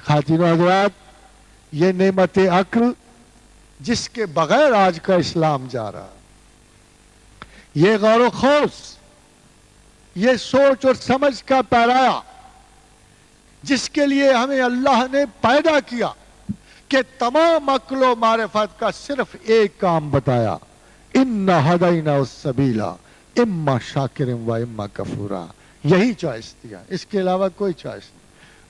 خاتون حضرات، یہ نعمت عقل جس کے بغیر آج کا اسلام جا رہا، یہ غور و خوض، یہ سوچ اور سمجھ کا پیرایا جس کے لیے ہمیں اللہ نے پیدا کیا کہ تمام عقل و معرفت کا صرف ایک کام بتایا، اِنَّا هَدَيْنَا السَّبِيلَ اِمَّا شَاكِرٍ وَإِمَّا كَفُورًا، یہی چوائس دیا، اس کے علاوہ کوئی چوائس نہیں۔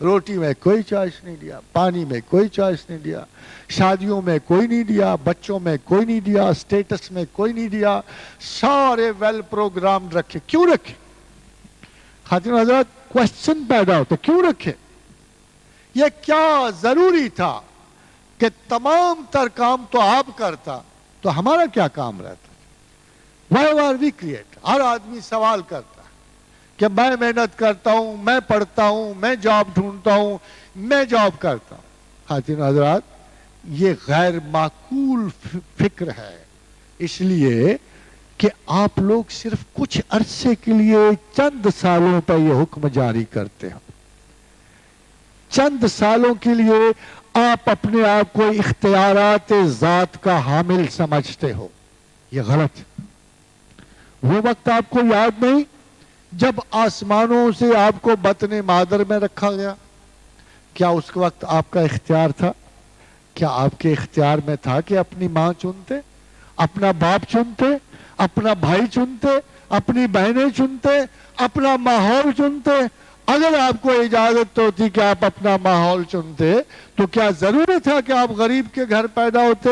روٹی میں کوئی چوائس نہیں دیا، پانی میں کوئی چوائس نہیں دیا، شادیوں میں کوئی نہیں دیا، بچوں میں کوئی نہیں دیا، اسٹیٹس میں کوئی نہیں دیا، سارے ویل پروگرام رکھے۔ کیوں رکھے؟ خاتون حضرات، کوشچن پیدا ہوتا، کیوں رکھے؟ یہ کیا ضروری تھا کہ تمام تر کام تو آپ کرتا تو ہمارا کیا کام رہتا؟ Why are we created؟ ہر آدمی سوال کرتا کہ میں محنت کرتا ہوں، میں پڑھتا ہوں، میں جاب ڈھونڈتا ہوں، میں جاب کرتا ہوں۔ خاتون حضرات، یہ غیر معقول فکر ہے، اس لیے کہ آپ لوگ صرف کچھ عرصے کے لیے چند سالوں پر یہ حکم جاری کرتے ہیں۔ چند سالوں کے لیے آپ اپنے آپ کو اختیارات ذات کا حامل سمجھتے ہو، یہ غلط ہے۔ وہ وقت آپ کو یاد نہیں جب آسمانوں سے آپ کو بطن مادر میں رکھا گیا؟ کیا اس وقت آپ کا اختیار تھا؟ کیا آپ کے اختیار میں تھا کہ اپنی ماں چنتے، اپنا باپ چنتے، اپنا بھائی چنتے، اپنی بہنیں چنتے، اپنا ماحول چنتے؟ اگر آپ کو اجازت تو ہوتی کہ آپ اپنا ماحول چنتے تو کیا ضروری تھا کہ آپ غریب کے گھر پیدا ہوتے،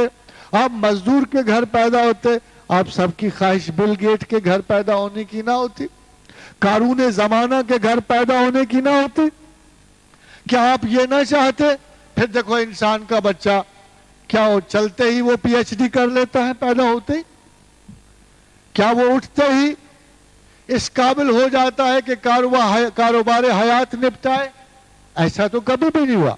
آپ مزدور کے گھر پیدا ہوتے؟ آپ سب کی خواہش بل گیٹ کے گھر پیدا ہونے کی نہ ہوتی؟ قارون زمانہ کے گھر پیدا ہونے کی نہ ہوتی؟ کیا آپ یہ نہ چاہتے؟ پھر دیکھو انسان کا بچہ کیا وہ چلتے ہی وہ پی ایچ ڈی کر لیتا ہے پیدا ہوتے ہی؟ کیا وہ اٹھتے ہی اس قابل ہو جاتا ہے کہ کاروبار حیات نپٹائے؟ ایسا تو کبھی بھی نہیں ہوا۔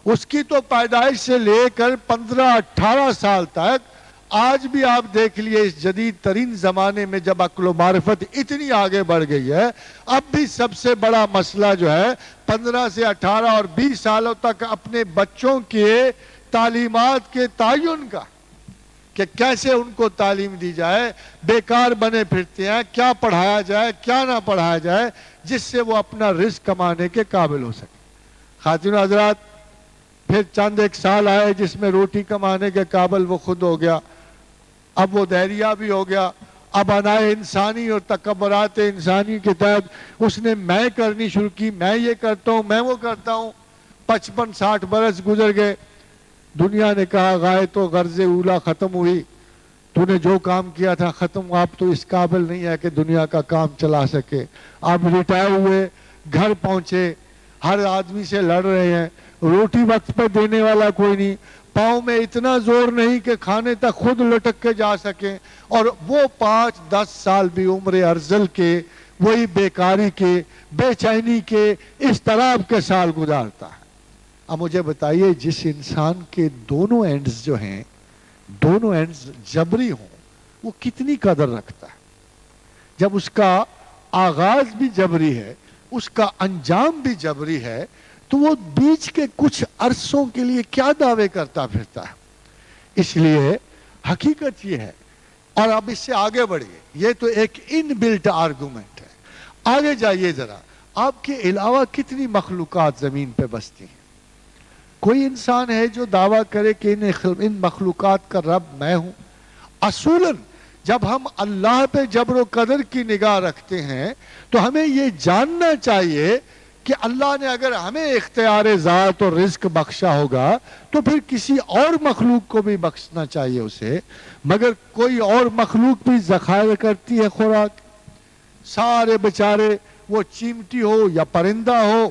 اس کی تو پیدائش سے لے کر 15-18 سال تک، آج بھی آپ دیکھ لیے اس جدید ترین زمانے میں جب عقل و معرفت اتنی آگے بڑھ گئی ہے، اب بھی سب سے بڑا مسئلہ جو ہے 15 سے 18 اور 20 سالوں تک اپنے بچوں کے تعلیمات کے تعین کا، کہ کیسے ان کو تعلیم دی جائے۔ بیکار بنے پھرتے ہیں، کیا پڑھایا جائے کیا نہ پڑھایا جائے جس سے وہ اپنا رزق کمانے کے قابل ہو سکے۔ خاتون حضرات، پھر چند ایک سال آئے جس میں روٹی کمانے کے قابل وہ خود ہو گیا، اب وہ دہریہ بھی ہو گیا، اب انائے انسانی اور تکبرات انسانی کے تحت اس نے میں کرنی شروع کی، میں یہ کرتا ہوں، میں وہ کرتا ہوں۔ 55-60 برس گزر گئے، دنیا نے کہا غایت و غرض اولا ختم ہوئی، تو نے جو کام کیا تھا ختم، آپ تو اس قابل نہیں ہے کہ دنیا کا کام چلا سکے۔ آپ ریٹائر ہوئے، گھر پہنچے، ہر آدمی سے لڑ رہے ہیں، روٹی وقت پہ دینے والا کوئی نہیں، پاؤں میں اتنا زور نہیں کہ کھانے تک خود لٹک کے جا سکیں، اور وہ 5-10 سال بھی عمر ارذل کے، وہی بیکاری کے، بے چینی کے، اضطراب کے سال گزارتا ہے۔ اب مجھے بتائیے، جس انسان کے دونوں اینڈز جو ہیں، دونوں اینڈز جبری ہوں، وہ کتنی قدر رکھتا ہے؟ جب اس کا آغاز بھی جبری ہے، اس کا انجام بھی جبری ہے، تو وہ بیچ کے کچھ عرصوں کے لیے کیا دعوے کرتا پھرتا ہے؟ اس لیے حقیقت یہ ہے، اور اب اس سے آگے بڑھیے، یہ تو ایک ان بلٹ آرگومنٹ ہے۔ آگے جائیے ذرا، آپ کے علاوہ کتنی مخلوقات زمین پہ بستی ہیں؟ کوئی انسان ہے جو دعویٰ کرے کہ ان مخلوقات کا رب میں ہوں؟ اصولاً جب ہم اللہ پہ جبر و قدر کی نگاہ رکھتے ہیں تو ہمیں یہ جاننا چاہیے کہ اللہ نے اگر ہمیں اختیار ذات اور رزق بخشا ہوگا تو پھر کسی اور مخلوق کو بھی بخشنا چاہیے اسے، مگر کوئی اور مخلوق بھی ذخائر کرتی ہے خوراک، سارے بیچارے وہ چیمٹی ہو یا پرندہ ہو۔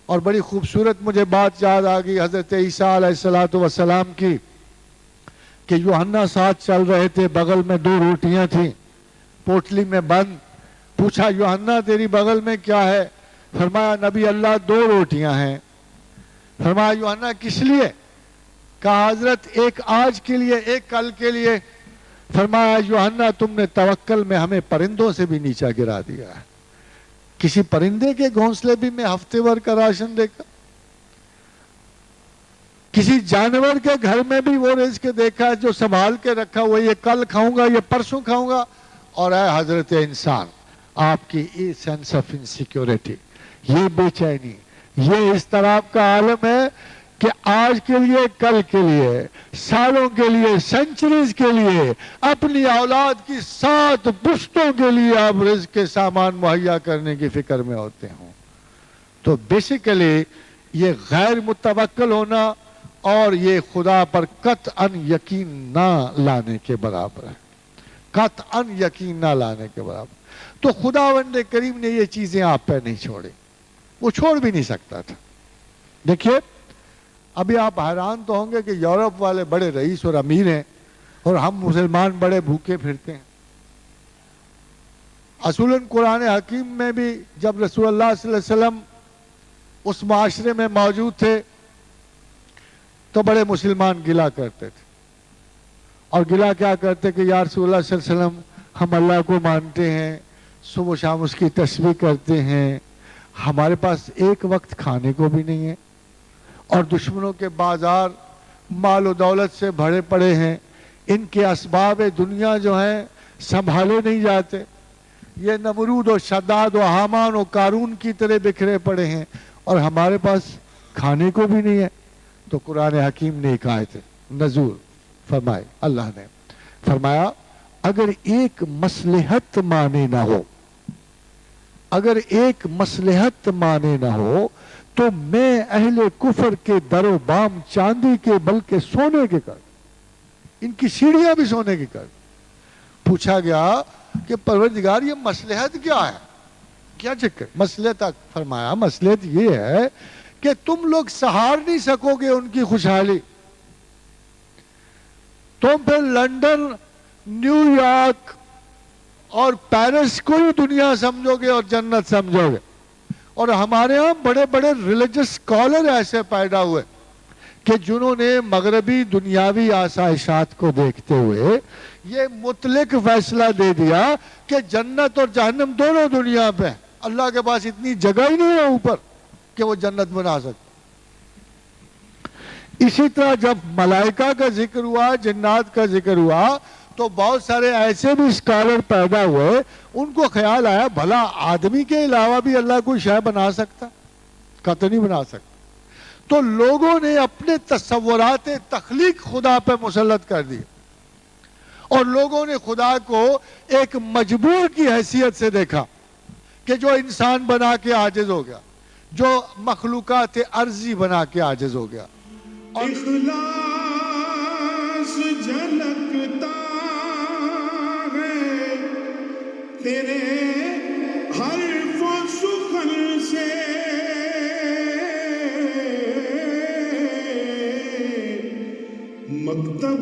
اور بڑی خوبصورت مجھے بات یاد آ گئی حضرت عیسیٰ علیہ السلام کی، کہ یوحنا ساتھ چل رہے تھے، بغل میں 2 روٹیاں تھیں پوٹلی میں بند، پوچھا یوحنا تیری بغل میں کیا ہے؟ فرمایا نبی اللہ 2 روٹیاں ہیں۔ فرمایا یوحنا کس لیے؟ کہا حضرت ایک آج کے لیے، ایک کل کے لیے۔ فرمایا یوحنا تم نے توکل میں ہمیں پرندوں سے بھی نیچا گرا دیا ہے، کسی پرندے کے گھونسلے بھی میں ہفتے بھر کا راشن دے کر۔ کسی جانور کے گھر میں بھی وہ رزق دیکھا ہے جو سنبھال کے رکھا ہوا، یہ کل کھاؤں گا، یہ پرسوں کھاؤں گا. اور اے حضرت انسان، آپ کی یہ سینس آف انسیکیورٹی، یہ بے چینی، یہ اس طرح کا عالم ہے کہ آج کے لیے، کل کے لیے، سالوں کے لیے، سینچریز کے لیے، اپنی اولاد کی 7 پشتوں کے لیے آپ رزق کے سامان مہیا کرنے کی فکر میں ہوتے ہوں. تو بیسیکلی یہ غیر متوکل ہونا اور یہ خدا پر قطعاً یقین نہ لانے کے برابر ہے، قطعاً یقین نہ لانے کے برابر. تو خداوند کریم نے یہ چیزیں آپ پہ نہیں چھوڑی، وہ چھوڑ بھی نہیں سکتا تھا. دیکھیے ابھی آپ حیران تو ہوں گے کہ یورپ والے بڑے رئیس اور امیر ہیں اور ہم مسلمان بڑے بھوکے پھرتے ہیں. اصولاً قرآن حکیم میں بھی جب رسول اللہ صلی اللہ علیہ وسلم اس معاشرے میں موجود تھے تو بڑے مسلمان گلا کرتے تھے. اور گلا کیا کرتے کہ یا رسول اللہ صلی اللہ علیہ وسلم، ہم اللہ کو مانتے ہیں، صبح و شام اس کی تسبیح کرتے ہیں، ہمارے پاس ایک وقت کھانے کو بھی نہیں ہے، اور دشمنوں کے بازار مال و دولت سے بھرے پڑے ہیں، ان کے اسباب دنیا جو ہیں سنبھالے نہیں جاتے، یہ نمرود و شداد و حامان و قارون کی طرح بکھرے پڑے ہیں، اور ہمارے پاس کھانے کو بھی نہیں ہے. تو قرآن حکیم نے ایک آیت نزول فرمائے، اللہ نے فرمایا اگر ایک مصلحت مانے نہ ہو، اگر ایک مصلحت مانے نہ ہو تو میں اہل کفر کے در و بام چاندی کے بلکہ سونے کے کر، ان کی سیڑھیاں بھی سونے کی کر. پوچھا گیا کہ پروردگار یہ مصلحت کیا ہے، کیا چکر؟ مصلحت فرمایا مصلحت یہ ہے کہ تم لوگ سہار نہیں سکو گے ان کی خوشحالی، تم پھر لندن، نیو یارک اور پیرس کو ہی دنیا سمجھو گے اور جنت سمجھو گے. اور ہمارے ہاں بڑے بڑے ریلیجس اسکالر ایسے پیدا ہوئے کہ جنہوں نے مغربی دنیاوی آسائشات کو دیکھتے ہوئے یہ مطلق فیصلہ دے دیا کہ جنت اور جہنم دونوں دنیا پہ، اللہ کے پاس اتنی جگہ ہی نہیں ہے اوپر کہ وہ جنت بنا سکتے. اسی طرح جب ملائکہ کا ذکر ہوا، جنات کا ذکر ہوا، تو بہت سارے ایسے بھی اسکالر پیدا ہوئے، ان کو خیال آیا بھلا آدمی کے علاوہ بھی اللہ کوئی شے بنا سکتا؟ قطعاً نہیں بنا سکتا. تو لوگوں نے اپنے تصورات تخلیق خدا پہ مسلط کر دی، اور لوگوں نے خدا کو ایک مجبور کی حیثیت سے دیکھا کہ جو انسان بنا کے عاجز ہو گیا، جو مخلوقات ارضی بنا کے عاجز ہو گیا. اخلاص جھلکتا ہے تیرے حرف و سخن سے، مکتب